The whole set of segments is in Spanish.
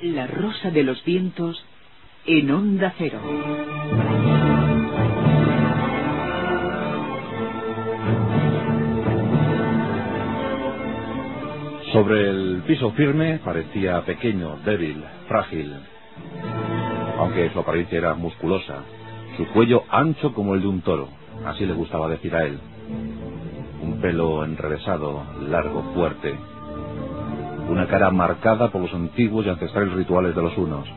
La rosa de los vientos en Onda Cero. Sobre el piso firme parecía pequeño, débil, frágil, aunque su apariencia era musculosa, su cuello ancho como el de un toro, así le gustaba decir a él. Un pelo enrevesado, largo, fuerte. Una cara marcada por los antiguos y ancestrales rituales de los hunos.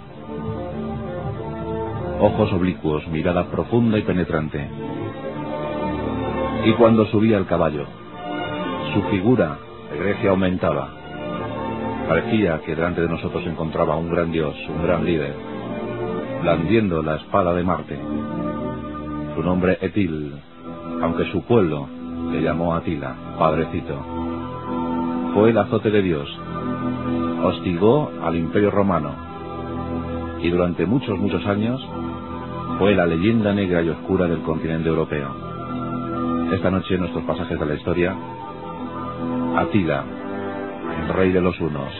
Ojos oblicuos, mirada profunda y penetrante. Y cuando subía el caballo, su figura de Grecia aumentaba. Parecía que delante de nosotros se encontraba un gran dios, un gran líder, blandiendo la espada de Marte. Su nombre Etil, aunque su pueblo le llamó Atila, padrecito. Fue el azote de Dios. Hostigó al Imperio Romano y durante muchos años fue la leyenda negra y oscura del continente europeo. Esta noche, en nuestros pasajes de la historia, Atila, el rey de los hunos,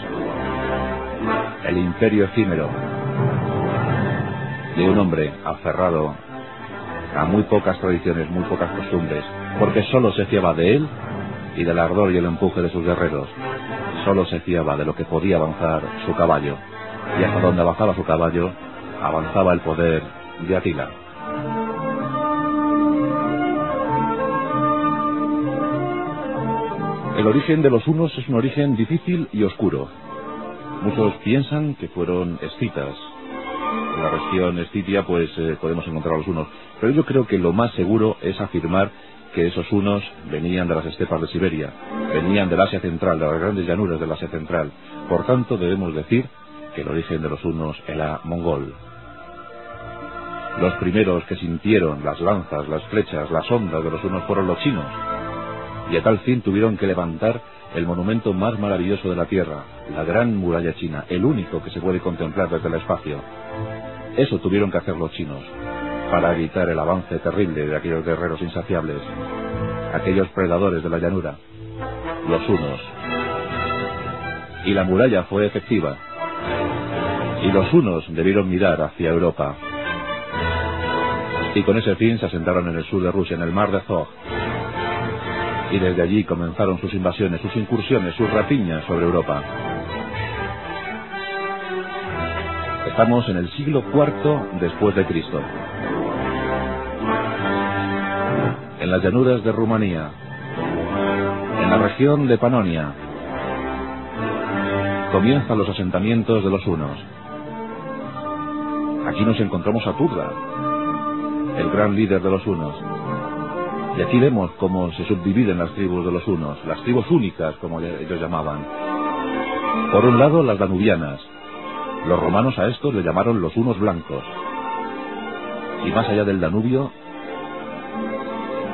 el imperio efímero de un hombre aferrado a muy pocas tradiciones, muy pocas costumbres, porque solo se fiaba de él y del ardor y el empuje de sus guerreros. Solo se fiaba de lo que podía avanzar su caballo, y hasta donde avanzaba su caballo, avanzaba el poder de Atila. El origen de los hunos es un origen difícil y oscuro. Muchos piensan que fueron escitas. En la región escitia podemos encontrar a los hunos, pero yo creo que lo más seguro es afirmar que esos hunos venían de las estepas de Siberia, venían del Asia Central, de las grandes llanuras del Asia Central. Por tanto, debemos decir que el origen de los hunos era mongol. Los primeros que sintieron las lanzas, las flechas, las ondas de los hunos fueron los chinos, y a tal fin tuvieron que levantar el monumento más maravilloso de la Tierra, la Gran Muralla China, el único que se puede contemplar desde el espacio. Eso tuvieron que hacer los chinos, para evitar el avance terrible de aquellos guerreros insaciables, aquellos predadores de la llanura, los hunos. Y la muralla fue efectiva, y los hunos debieron mirar hacia Europa. Y con ese fin se asentaron en el sur de Rusia, en el mar de Azov, y desde allí comenzaron sus invasiones, sus incursiones, sus rapiñas sobre Europa. Estamos en el siglo IV después de Cristo. En las llanuras de Rumanía, en la región de Panonia, comienzan los asentamientos de los hunos. Aquí nos encontramos a Turda, el gran líder de los hunos. Y aquí vemos cómo se subdividen las tribus de los hunos, las tribus únicas, como ellos llamaban. Por un lado, las danubianas. Los romanos a estos le llamaron los hunos blancos. Y más allá del Danubio,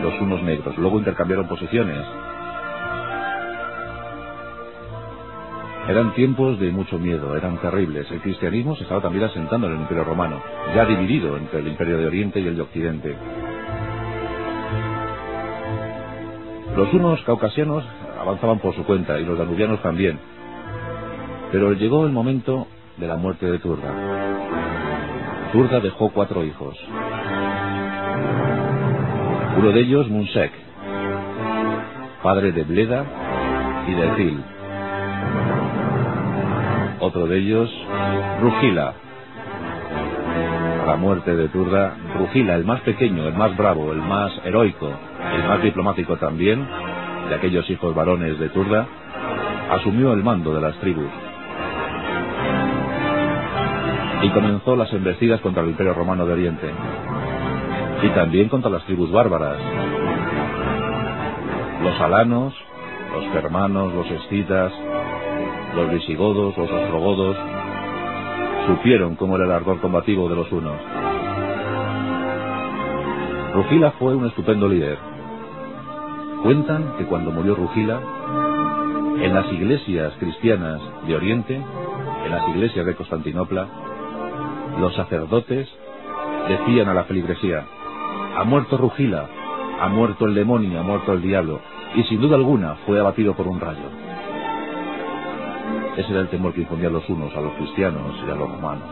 los hunos negros. Luego intercambiaron posiciones. Eran tiempos de mucho miedo, eran terribles. El cristianismo se estaba también asentando en el Imperio Romano, ya dividido entre el Imperio de Oriente y el de Occidente. Los hunos caucasianos avanzaban por su cuenta y los danubianos también. Pero llegó el momento de la muerte de Turda. Turda dejó 4 hijos. Uno de ellos, Munsek, padre de Bleda y de Etil. Otro de ellos, Rugila. A la muerte de Turda, Rugila, el más pequeño, el más bravo, el más heroico, el más diplomático también, de aquellos hijos varones de Turda, asumió el mando de las tribus. Y comenzó las embestidas contra el Imperio Romano de Oriente. Y también contra las tribus bárbaras. Los alanos, los germanos, los escitas, los visigodos, los ostrogodos, supieron cómo era el ardor combativo de los hunos. Rugila fue un estupendo líder. Cuentan que cuando murió Rugila, en las iglesias cristianas de Oriente, en las iglesias de Constantinopla, los sacerdotes decían a la feligresía: ha muerto Rugila, ha muerto el demonio, ha muerto el diablo, y sin duda alguna fue abatido por un rayo. Ese era el temor que infundían los hunos a los cristianos y a los romanos.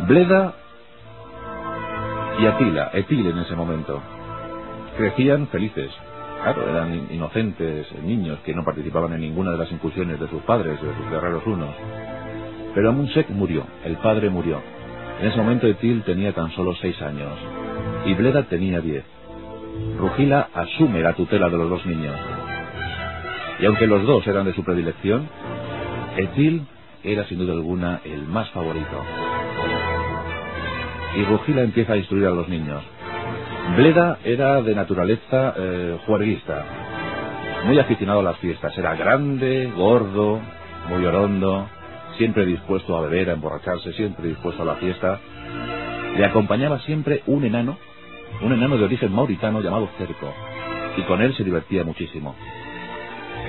Bleda y Etil en ese momento, crecían felices. Claro, eran inocentes niños que no participaban en ninguna de las incursiones de sus padres, de sus guerreros hunos. Pero Amun-Sek murió, el padre murió. En ese momento Etil tenía tan solo 6 años y Bleda tenía 10. Rugila asume la tutela de los dos niños. Y aunque los dos eran de su predilección, Etil era sin duda alguna el más favorito. Y Rugila empieza a instruir a los niños. Bleda era de naturaleza juerguista, muy aficionado a las fiestas. Era grande, gordo, muy orondo, siempre dispuesto a beber, a emborracharse, siempre dispuesto a la fiesta. Le acompañaba siempre un enano de origen mauritano llamado Cerco, y con él se divertía muchísimo.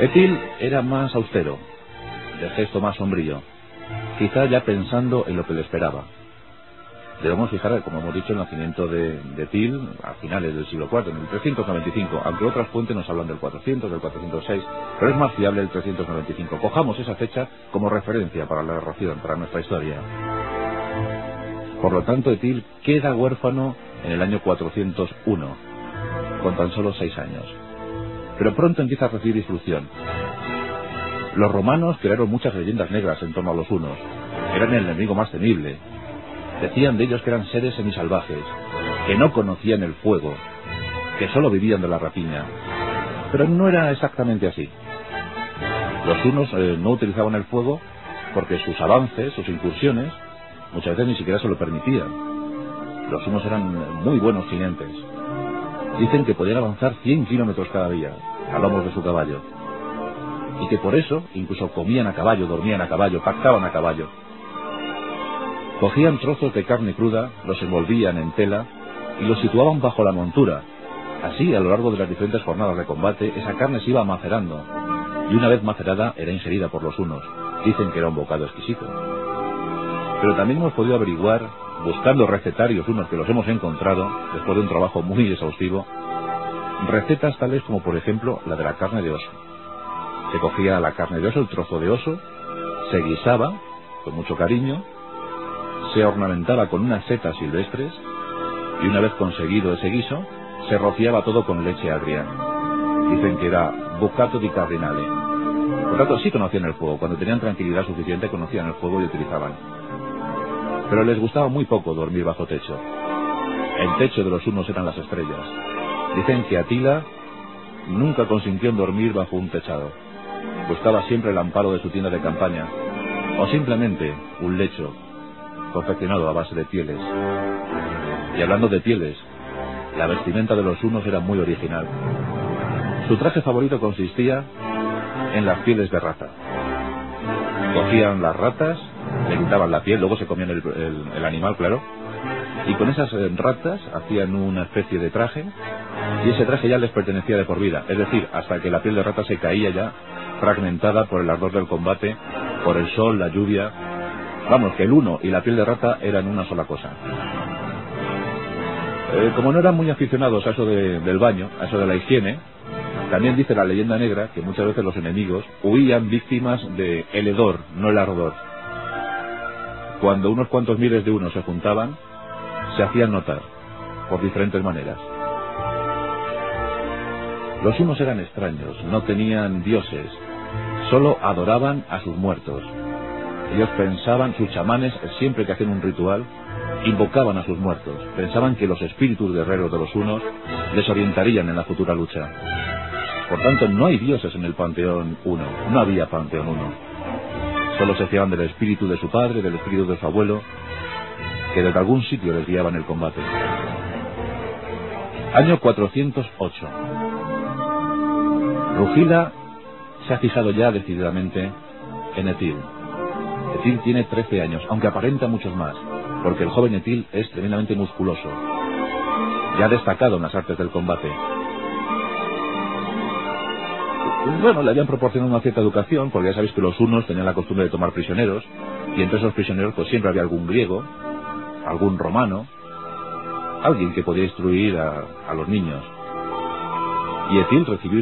Etil era más austero, de gesto más sombrío, quizá ya pensando en lo que le esperaba. Debemos fijar, como hemos dicho, el nacimiento de Etil a finales del siglo IV, en el 395, aunque otras fuentes nos hablan del 400, del 406, pero es más fiable el 395. Cojamos esa fecha como referencia para la narración, para nuestra historia. Por lo tanto, Etil queda huérfano en el año 401, con tan solo 6 años. Pero pronto empieza a recibir instrucción. Los romanos crearon muchas leyendas negras en torno a los hunos. Eran el enemigo más temible. Decían de ellos que eran seres semisalvajes, que no conocían el fuego, que solo vivían de la rapiña. Pero no era exactamente así. Los hunos no utilizaban el fuego porque sus avances, sus incursiones, muchas veces ni siquiera se lo permitían. Los hunos eran muy buenos jinetes. Dicen que podían avanzar 100 kilómetros cada día, a lomos de su caballo. Y que por eso incluso comían a caballo, dormían a caballo, pactaban a caballo. Cogían trozos de carne cruda, los envolvían en tela y los situaban bajo la montura. Así, a lo largo de las diferentes jornadas de combate, esa carne se iba macerando, y una vez macerada era ingerida por los hunos. Dicen que era un bocado exquisito. Pero también hemos podido averiguar, buscando recetarios unos que los hemos encontrado, después de un trabajo muy exhaustivo, recetas tales como, por ejemplo, la de la carne de oso. Se cogía la carne de oso, el trozo de oso, se guisaba con mucho cariño, se ornamentaba con unas setas silvestres, y una vez conseguido ese guiso, se rociaba todo con leche agria. Dicen que era boccato di cardinale. Por tanto, sí conocían el fuego. Cuando tenían tranquilidad suficiente, conocían el fuego y utilizaban. Pero les gustaba muy poco dormir bajo techo. El techo de los hunos eran las estrellas. Dicen que Atila nunca consintió en dormir bajo un techado. Buscaba siempre el amparo de su tienda de campaña, o simplemente un lecho confeccionado a base de pieles. Y hablando de pieles, la vestimenta de los hunos era muy original. Su traje favorito consistía en las pieles de rata. Cogían las ratas, le quitaban la piel, luego se comían el animal, claro, y con esas ratas hacían una especie de traje, y ese traje ya les pertenecía de por vida, es decir, hasta que la piel de rata se caía ya fragmentada por el ardor del combate, por el sol, la lluvia. Vamos, que el huno y la piel de rata eran una sola cosa. Como no eran muy aficionados a eso del baño, a eso de la higiene, también dice la leyenda negra que muchas veces los enemigos huían víctimas de el hedor, no el ardor. Cuando unos cuantos miles de hunos se juntaban, se hacían notar, por diferentes maneras. Los hunos eran extraños, no tenían dioses, solo adoraban a sus muertos. Ellos pensaban, sus chamanes, siempre que hacían un ritual, invocaban a sus muertos. Pensaban que los espíritus guerreros de los hunos les orientarían en la futura lucha. Por tanto, no hay dioses en el panteón huno, no había panteón huno. Solo se fiaban del espíritu de su padre, del espíritu de su abuelo, que desde algún sitio les guiaba en el combate. Año 408. Rugila se ha fijado ya decididamente en Etil. Etil tiene 13 años, aunque aparenta muchos más, porque el joven Etil es tremendamente musculoso. Ya ha destacado en las artes del combate. Bueno, le habían proporcionado una cierta educación, porque ya sabéis que los hunos tenían la costumbre de tomar prisioneros, y entre esos prisioneros pues siempre había algún griego, algún romano, alguien que podía instruir a los niños. Y Etil recibió